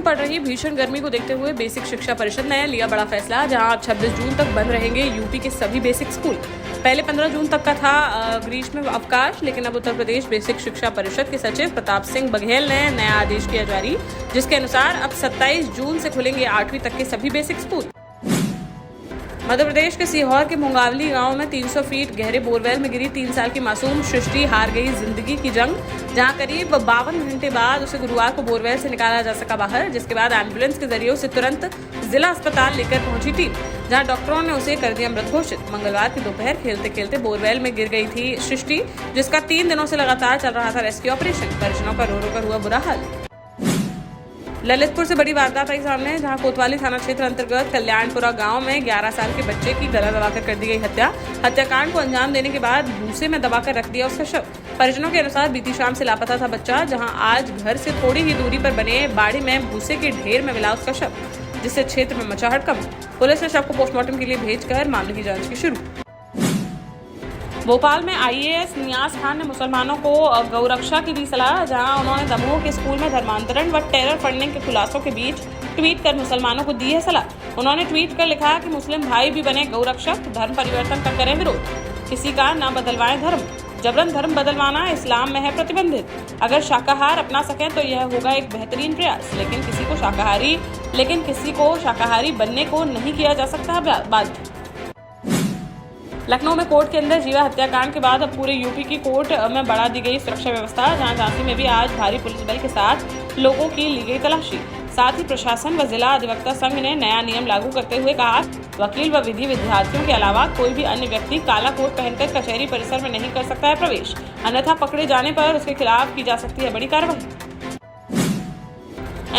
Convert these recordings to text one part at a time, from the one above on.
पड़ रही भीषण गर्मी को देखते हुए बेसिक शिक्षा परिषद ने लिया बड़ा फैसला, जहां अब 26 जून तक बंद रहेंगे यूपी के सभी बेसिक स्कूल। पहले 15 जून तक का था ग्रीष्म अवकाश, लेकिन अब उत्तर प्रदेश बेसिक शिक्षा परिषद के सचिव प्रताप सिंह बघेल ने नया आदेश किया जारी, जिसके अनुसार अब 27 जून से खुलेंगे 8वीं तक के सभी बेसिक स्कूल। मध्य प्रदेश के सीहोर के मुंगावली गांव में 300 फीट गहरे बोरवेल में गिरी 3 साल की मासूम सृष्टि हार गई जिंदगी की जंग, जहां करीब 52 घंटे बाद उसे गुरुवार को बोरवेल से निकाला जा सका बाहर, जिसके बाद एम्बुलेंस के जरिए उसे तुरंत जिला अस्पताल लेकर पहुंची टीम, जहां डॉक्टरों ने उसे कर दिया मृत घोषित। मंगलवार की दोपहर खेलते खेलते बोरवेल में गिर गई थी सृष्टि, जिसका 3 दिनों से लगातार चल रहा था रेस्क्यू ऑपरेशन। परिजनों का रो रो कर हुआ बुरा हाल। ललितपुर से बड़ी वारदात आई सामने, जहां कोतवाली थाना क्षेत्र अंतर्गत कल्याणपुरा गांव में 11 साल के बच्चे की गला दबाकर कर दी गई हत्या। हत्याकांड को अंजाम देने के बाद भूसे में दबाकर रख दिया उसका शव। परिजनों के अनुसार बीती शाम से लापता था बच्चा, जहां आज घर से थोड़ी ही दूरी पर बने बाड़ी में भूसे के ढेर में मिला उसका शव, जिससे क्षेत्र में मचा हड़कंप। पुलिस ने शव को पोस्टमार्टम के लिए भेजकर मामले की जाँच की शुरू। भोपाल में IAS नियाज खान ने मुसलमानों को गौरक्षा की दी सलाह, जहां उन्होंने दमोह के स्कूल में धर्मांतरण व टेरर फंडिंग के खुलासों के बीच ट्वीट कर मुसलमानों को दी है सलाह। उन्होंने ट्वीट कर लिखा कि मुस्लिम भाई भी बने गौरक्षक, धर्म परिवर्तन का करें विरोध, किसी का न बदलवाएं धर्म, जबरन धर्म बदलवाना इस्लाम में है प्रतिबंधित। अगर शाकाहार अपना सकें तो यह होगा एक बेहतरीन प्रयास, लेकिन किसी को शाकाहारी बनने को नहीं किया जा सकता बाध्य। लखनऊ में कोर्ट के अंदर जीवा हत्याकांड के बाद अब पूरे यूपी की कोर्ट में बढ़ा दी गई सुरक्षा व्यवस्था, जहां झांसी में भी आज भारी पुलिस बल के साथ लोगों की ली गई तलाशी। साथ ही प्रशासन व जिला अधिवक्ता संघ ने नया नियम लागू करते हुए कहा, वकील व विधि विद्यार्थियों के अलावा कोई भी अन्य व्यक्ति काला कोट पहनकर कचहरी परिसर में नहीं कर सकता है प्रवेश, अन्यथा पकड़े जाने पर उसके खिलाफ की जा सकती है बड़ी कार्रवाई।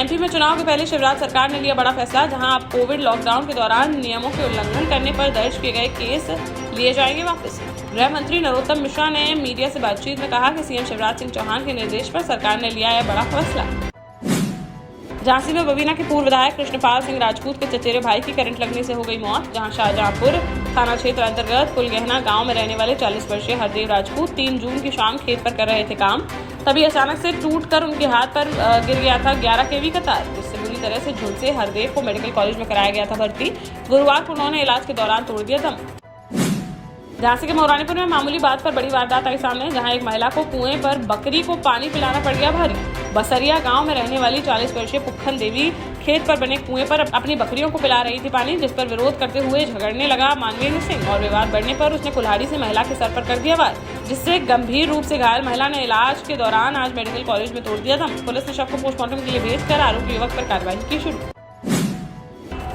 MP में चुनाव के पहले शिवराज सरकार ने लिया बड़ा फैसला, जहां अब कोविड लॉकडाउन के दौरान नियमों के उल्लंघन करने पर दर्ज किए गए केस लिए जाएंगे वापस। गृह मंत्री नरोत्तम मिश्रा ने मीडिया से बातचीत में कहा कि CM शिवराज सिंह चौहान के निर्देश पर सरकार ने लिया है बड़ा फैसला। झांसी में बबीना के पूर्व विधायक कृष्णपाल सिंह राजपूत के चचेरे भाई की करंट लगने से हो गई मौत, जहां शाहजहांपुर थाना क्षेत्र अंतर्गत कुलगहना गांव में रहने वाले 40 वर्षीय हरदेव राजपूत 3 जून की शाम खेत पर कर रहे थे काम, तभी अचानक से टूटकर उनके हाथ पर गिर गया था 11 kV का तार, जिससे बुरी तरह से झुलसे हरदेव को मेडिकल कॉलेज में कराया गया था भर्ती। गुरुवार को उन्होंने इलाज के दौरान तोड़ दिया दम। झांसी के मौरानीपुर में मामूली बात पर बड़ी वारदात आई सामने, जहां एक महिला को कुएं पर बकरी को पानी पिलाना पड़ गया भारी। बसरिया गांव में रहने वाली 40 वर्षीय पुखन देवी खेत पर बने कुएं पर अपनी बकरियों को पिला रही थी पानी, जिस पर विरोध करते हुए झगड़ने लगा मानवीर सिंह, और विवाद बढ़ने पर उसने कुल्हाड़ी से महिला के सर पर कर दिया वार, जिससे गंभीर रूप से घायल महिला ने इलाज के दौरान आज मेडिकल कॉलेज में तोड़ दिया दम। पुलिस ने शव को पोस्टमार्टम के लिए भेजकर आरोपी युवक पर कार्रवाई की शुरू।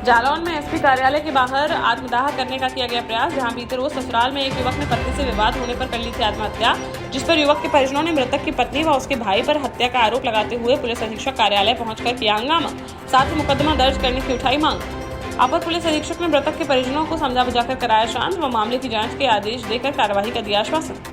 जालौन में SP कार्यालय के बाहर आत्मदाह करने का किया गया प्रयास, जहां बीते रोज ससुराल में एक युवक ने पत्नी से विवाद होने पर कर ली थी आत्महत्या, जिस पर युवक के परिजनों ने मृतक की पत्नी व उसके भाई पर हत्या का आरोप लगाते हुए पुलिस अधीक्षक कार्यालय पहुंचकर किया हंगामा, साथ ही मुकदमा दर्ज करने की उठाई मांग। अपर पुलिस अधीक्षक ने मृतक के परिजनों को समझा बुझाकर कराया शांत व मामले की जाँच के आदेश देकर कार्यवाही का दिया आश्वासन।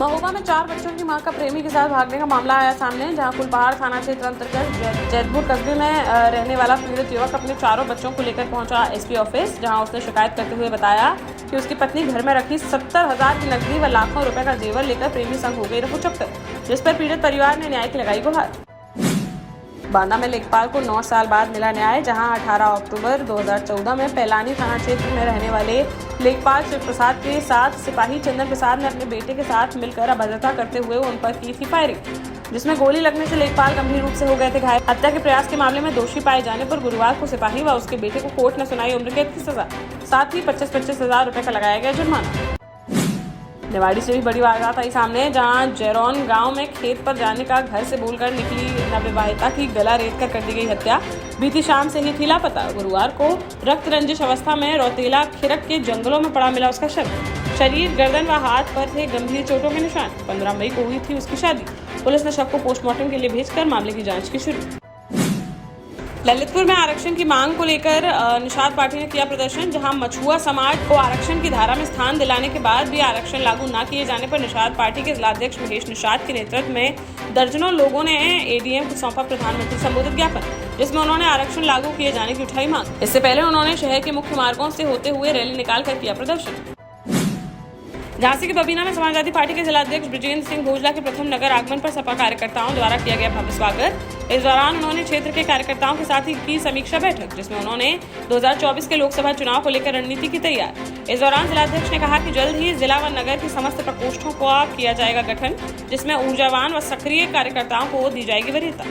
महोबा में 4 बच्चों की मां का प्रेमी के साथ भागने का मामला आया सामने, जहां कुलपहाड़ थाना क्षेत्र अंतर्गत जैदपुर कस्बे में रहने वाला पीड़ित युवक अपने 4 बच्चों को लेकर पहुंचा SP ऑफिस, जहां उसने शिकायत करते हुए बताया कि उसकी पत्नी घर में रखी 70,000 की नकदी व लाखों रुपए का जेवर लेकर प्रेमी संग हो गई रफूचक्कर, जिस पर पीड़ित परिवार ने न्याय की लगाई गुहार। बांदा में लेखपाल को 9 साल बाद मिला न्याय, जहां 18 अक्टूबर 2014 में पैलानी थाना क्षेत्र में रहने वाले लेखपाल शिव प्रसाद के साथ सिपाही चंदन प्रसाद ने अपने बेटे के साथ मिलकर अभद्रता करते हुए उन पर की थी फायरिंग, जिसमें गोली लगने से लेखपाल गंभीर रूप से हो गए थे घायल। हत्या के प्रयास के मामले में दोषी पाए जाने पर गुरुवार को सिपाही व उसके बेटे को कोर्ट ने सुनाई उम्र कैद की सजा, साथ ही 25-25 हजार रुपए का लगाया गया जुर्माना। निवाड़ी से भी बड़ी वारदात आई सामने, जहां जैरौन गांव में खेत पर जाने का घर से बोलकर निकली नवविवाहिता की गला रेत कर दी गई हत्या, बीती शाम से ही थी लापता। गुरुवार को रक्त रंजिश अवस्था में रौतेला खिरक के जंगलों में पड़ा मिला उसका शव। शरीर, गर्दन व हाथ पर थे गंभीर चोटों के निशान। 15 मई को हुई थी उसकी शादी। पुलिस ने शव को पोस्टमार्टम के लिए भेजकर मामले की जाँच की शुरू। ललितपुर में आरक्षण की मांग को लेकर निषाद पार्टी ने किया प्रदर्शन, जहां मछुआ समाज को आरक्षण की धारा में स्थान दिलाने के बाद भी आरक्षण लागू न किए जाने पर निषाद पार्टी के जिलाध्यक्ष महेश निषाद के नेतृत्व में दर्जनों लोगों ने ADM को सौंपा प्रधानमंत्री संबोधित ज्ञापन, जिसमें उन्होंने आरक्षण लागू किए जाने की उठाई मांग। इससे पहले उन्होंने शहर के मुख्य मार्गों से होते हुए रैली निकालकर किया प्रदर्शन। झांसी के बबीना में समाजवादी पार्टी के जिला अध्यक्ष ब्रिजेंद्र सिंह भोजला के प्रथम नगर आगमन पर सपा कार्यकर्ताओं द्वारा किया गया भव्य स्वागत। इस दौरान उन्होंने क्षेत्र के कार्यकर्ताओं के साथ ही की समीक्षा बैठक, जिसमें उन्होंने 2024 के लोकसभा चुनाव को लेकर रणनीति की तैयार। इस दौरान जिलाध्यक्ष ने कहा कि जल्द ही जिला व नगर के समस्त प्रकोष्ठों का किया जाएगा गठन, जिसमें ऊर्जावान व सक्रिय कार्यकर्ताओं को दी जाएगी वरीयता।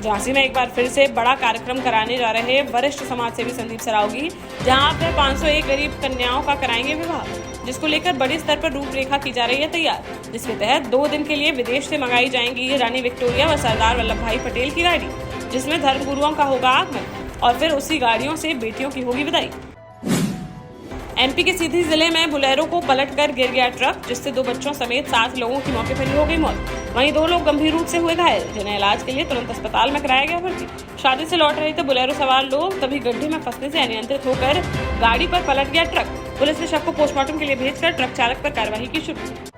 झांसी में एक बार फिर से बड़ा कार्यक्रम कराने जा रहे वरिष्ठ समाजसेवी संदीप सरावगी, जहां वे 501 गरीब कन्याओं का कराएंगे विवाह, जिसको लेकर बड़ी स्तर पर रूपरेखा की जा रही है तैयार। जिसके तहत 2 दिन के लिए विदेश से मंगाई जाएंगी रानी विक्टोरिया व सरदार वल्लभ भाई पटेल की गाड़ी, जिसमें धर्मगुरुओं का होगा आगमन और फिर उसी गाड़ियों से बेटियों की होगी विदाई। एमपी के सीधी जिले में बुलेरो को पलटकर गिर गया ट्रक, जिससे 2 बच्चों समेत 7 लोगों की मौके पर ही हो गई मौत। वहीं 2 लोग गंभीर रूप से हुए घायल, जिन्हें इलाज के लिए तुरंत अस्पताल में कराया गया भर्ती। शादी से लौट रहे थे बुलेरो सवार लोग, तभी गड्ढे में फंसने से अनियंत्रित होकर गाड़ी पर पलट गया ट्रक। पुलिस ने शव को पोस्टमार्टम के लिए भेजकर ट्रक चालक पर कार्रवाई की शुरू।